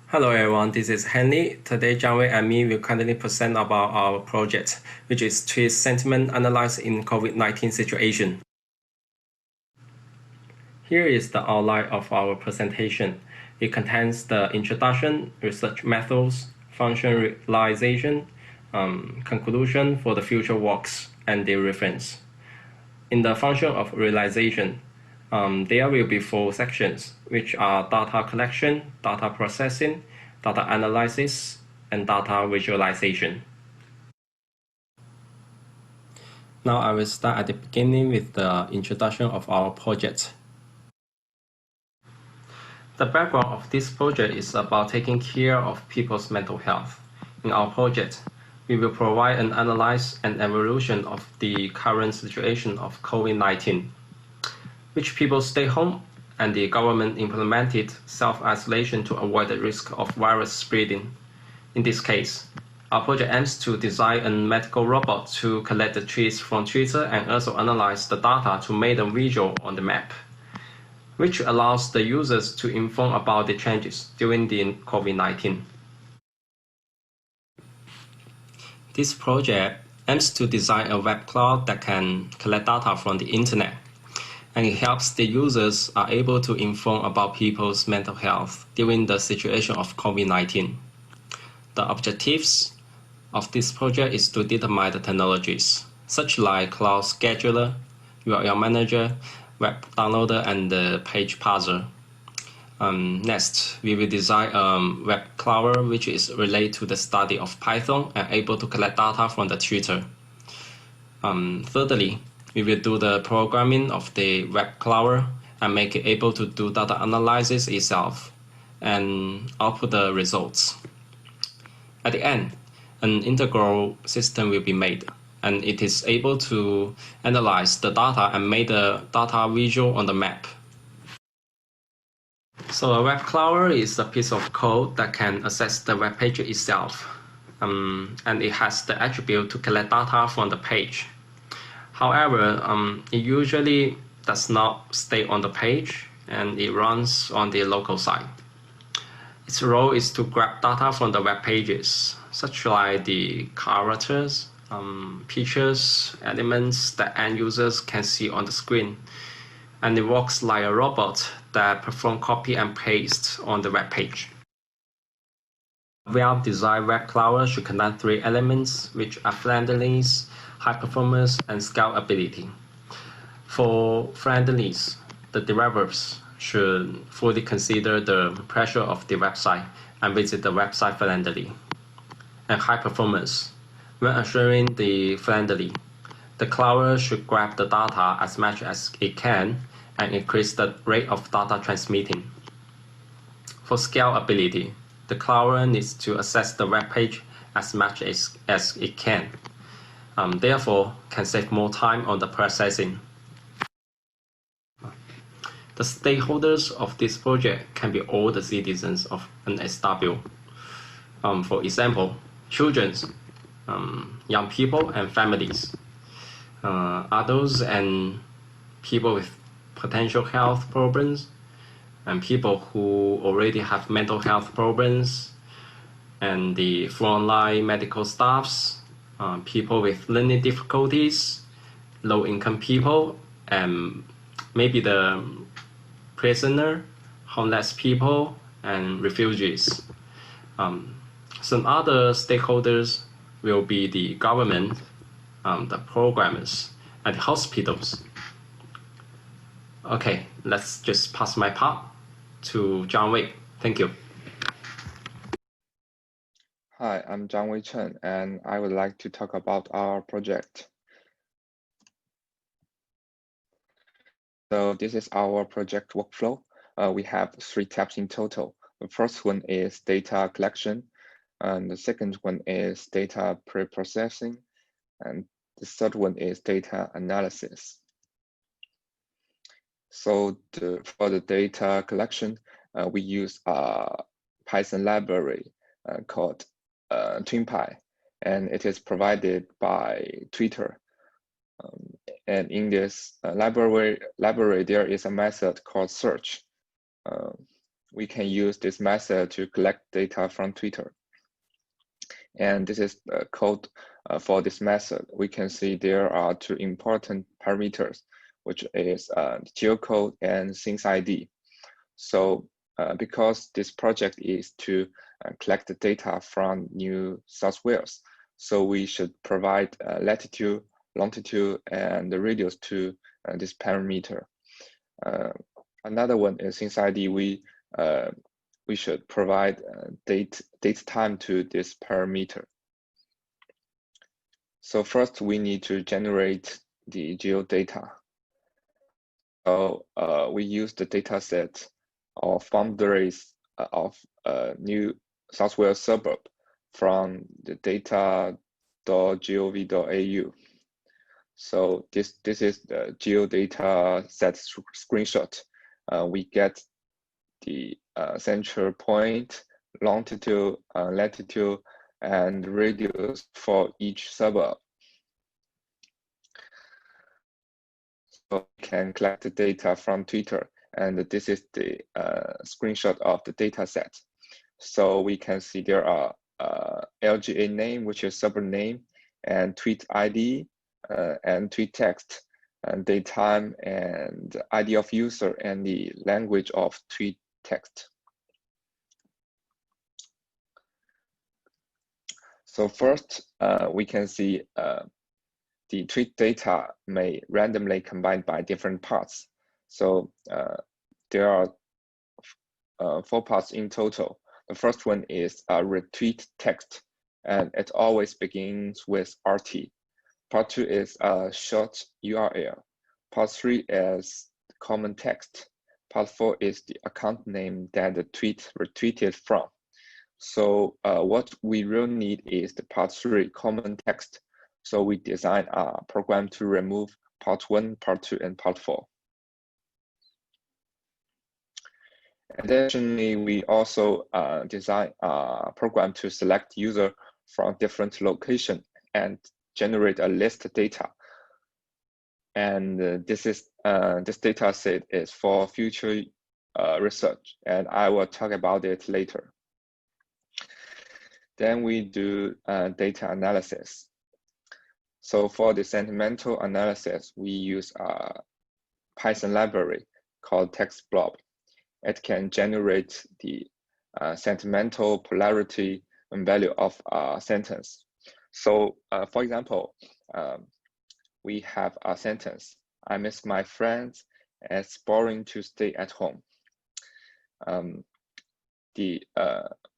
Hello everyone, this is Henry. Today, Jianwei and me will kindly present about our project, which is tweet sentiment analysis in COVID-19 situation. Here is the outline of our presentation. It contains the introduction, research methods, function realization, conclusion for the future works, and the reference. In the function of realization, there will be 4 sections, which are data collection, data processing, data analysis, and data visualization. Now I will start at the beginning with the introduction of our project. The background of this project is about taking care of people's mental health. In our project, we will provide an analysis and evolution of the current situation of COVID-19, which people stay home and the government implemented self-isolation to avoid the risk of virus spreading. In this case, our project aims to design a medical robot to collect the tweets from Twitter and also analyze the data to make a visual on the map, which allows the users to inform about the changes during the COVID-19. This project aims to design a web cloud that can collect data from the internet, and it helps the users are able to inform about people's mental health during the situation of COVID-19. The objectives of this project is to determine the technologies, such like cloud scheduler, URL manager, web downloader, and the page parser. Next, we will design a web crawler which is related to the study of Python and able to collect data from the Twitter. Thirdly, we will do the programming of the web crawler and make it able to do data analysis itself and output the results. At the end, an integral system will be made, and it is able to analyze the data and make the data visual on the map. So a web crawler is a piece of code that can access the web page itself, and it has the attribute to collect data from the page. However, it usually does not stay on the page, and it runs on the local site. Its role is to grab data from the web pages, such like the characters, pictures, elements that end users can see on the screen. And it works like a robot that performs copy and paste on the web page. Well-designed web crawler should contain 3 elements, which are friendliness, high performance, and scalability. For friendliness, the developers should fully consider the pressure of the website and visit the website friendly. And high performance, when assuring the friendly, the crawler should grab the data as much as it can and increase the rate of data transmitting. For scalability, the crawler needs to access the web page as much as it can, therefore can save more time on the processing. The stakeholders of this project can be all the citizens of an SW. For example, children, young people and families, adults and people with potential health problems, and people who already have mental health problems, and the frontline medical staffs, people with learning difficulties, low-income people, and maybe the prisoner, homeless people, and refugees. Some other stakeholders will be the government, the programmers, and the hospitals. Okay, let's just pass my part to John Wei. Thank you. Hi, I'm Zhang Wei Chen, and I would like to talk about our project. So this is our project workflow. We have 3 steps in total. The first one is data collection, and the second one is data pre-processing, and the third one is data analysis. So for the data collection, we use a Python library called TwinPy, and it is provided by Twitter. And in this library, there is a method called search, we can use this method to collect data from Twitter. And this is the code for this method. We can see there are two important parameters, which is geocode and since ID. So because this project is to collect the data from New South Wales, so we should provide latitude, longitude, and the radius to this parameter. Another one is since ID. We should provide date time to this parameter. So first we need to generate the geodata. So we use the data set of boundaries of New South Wales suburb from the data.gov.au. So this is the geodata set screenshot. We get the central point, longitude, latitude, and radius for each suburb. So we can collect the data from Twitter, and this is the screenshot of the data set. So we can see there are LGA name, which is suburb name, and tweet ID, and tweet text, and date time, and ID of user, and the language of tweet text. So first, we can see the tweet data may randomly combined by different parts. So there are 4 parts in total. The first one is retweet text, and it always begins with RT. Part 2 is a short URL. Part 3 is common text. Part 4 is the account name that the tweet retweeted from. So what we really need is the part 3 common text. So we design a program to remove part 1, part 2, and part 4. Additionally, we also design a program to select user from different location and generate a list data. And this data set is for future research, and I will talk about it later. Then we do data analysis. So for the sentimental analysis, we use a Python library called TextBlob. It can generate the sentimental polarity and value of a sentence. So for example, we have a sentence, I miss my friends, it's boring to stay at home.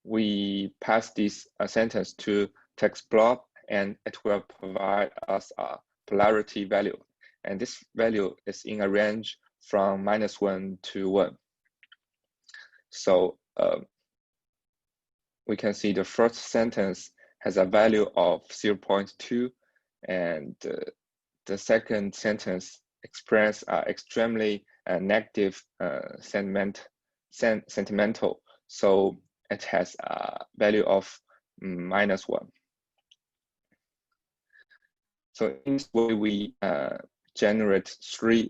We pass this sentence to TextBlob, and it will provide us a polarity value. And this value is in a range from -1 to 1. So we can see the first sentence has a value of 0.2, and the second sentence expresses extremely negative sentimental. So it has a value of -1. So in this way, we generate two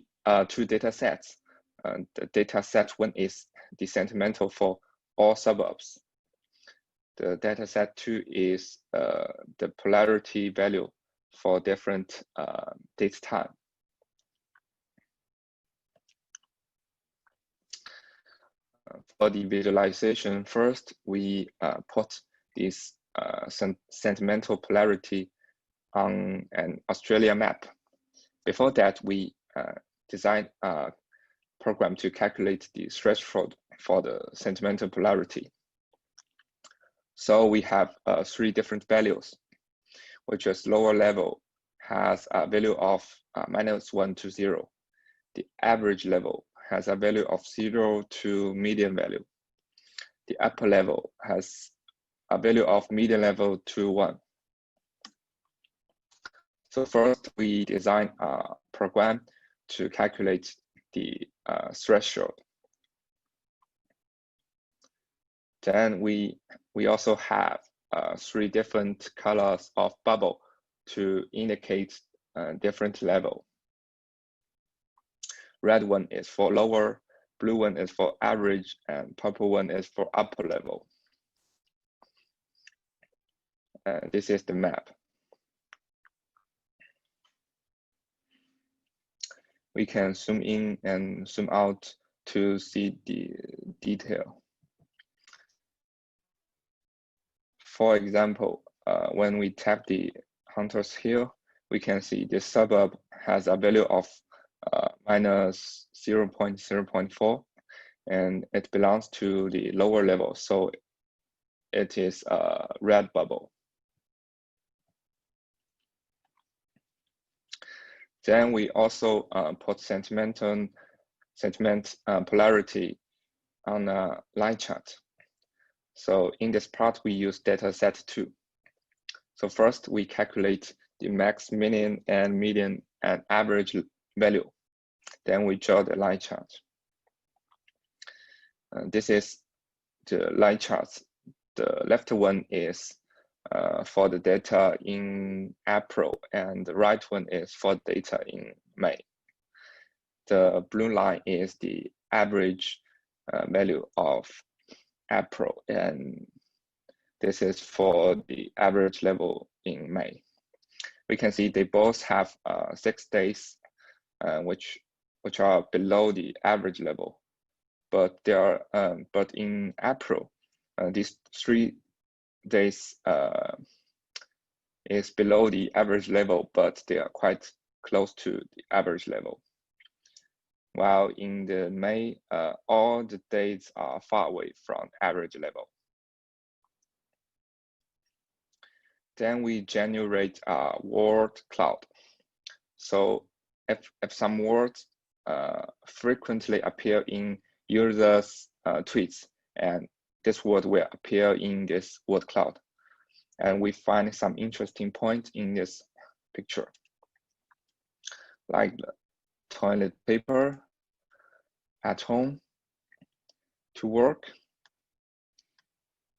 data sets. The data set 1 is the sentimental for all suburbs. The data set 2 is the polarity value for different date time. For the visualization, first we put this sentimental polarity on an Australia map. Before that, we designed a program to calculate the threshold for the sentimental polarity. So we have 3 different values, which is lower level has a value of -1 to 0. The average level has a value of 0 to median value. The upper level has a value of median level to 1. So first, we design a program to calculate the threshold. Then we also have 3 different colors of bubble to indicate different level. Red one is for lower, blue one is for average and purple one is for upper level. This is the map. We can zoom in and zoom out to see the detail. For example, when we tap the Hunters Hill, we can see this suburb has a value of minus 0.0.4, and it belongs to the lower level, so it is a red bubble. Then we also put sentiment polarity on a line chart. So in this part, we use data set 2. So first, we calculate the max, median, and median and average value. Then we draw the line chart. This is the line chart. The left one is for the data in April, and the right one is for data in May. The blue line is the average value of April, and this is for the average level in May. We can see they both have 6 days, which are below the average level, but they are but in April, these 3 days is below the average level, but they are quite close to the average level. While in the May, all the days are far away from average level. Then we generate a word cloud. So if some words frequently appear in users' tweets, and this word will appear in this word cloud. And we find some interesting points in this picture, like the toilet paper, at home, to work,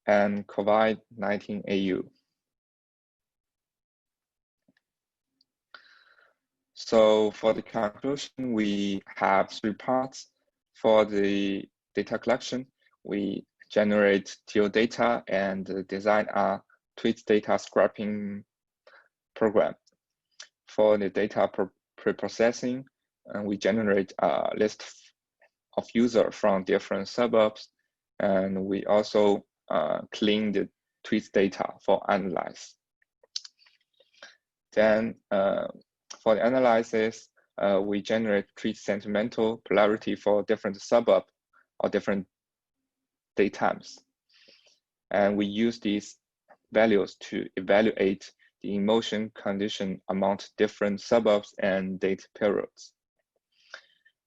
and COVID-19 AU. So for the conclusion, we have 3 parts. For the data collection, we generate geodata and design a tweet data scraping program. For the data pre-processing, we generate a list of users from different suburbs, and we also clean the tweet data for analyze. Then for the analysis, we generate tweet sentimental polarity for different suburb or different daytimes. And we use these values to evaluate the emotion condition among different suburbs and date periods.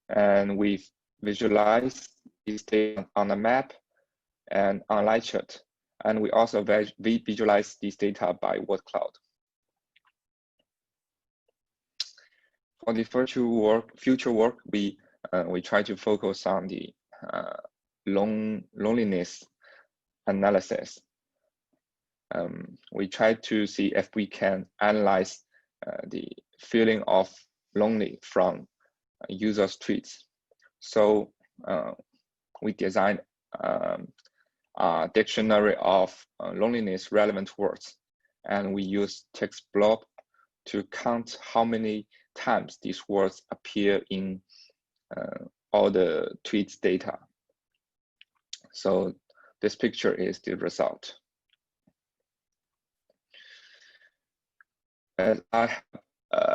And we visualize these data on a map and on line chart. And we also visualize these data by word cloud. For the future work, we try to focus on the loneliness analysis. We try to see if we can analyze the feeling of lonely from users' tweets. So we designed a dictionary of loneliness relevant words, and we use text blob to count how many times these words appear in all the tweets data. So this picture is the result. As I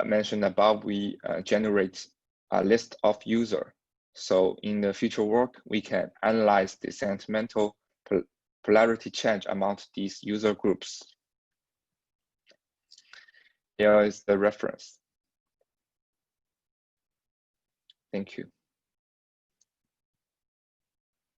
mentioned above, we generate a list of users. So in the future work, we can analyze the sentimental polarity change among these user groups. Here is the reference. Thank you.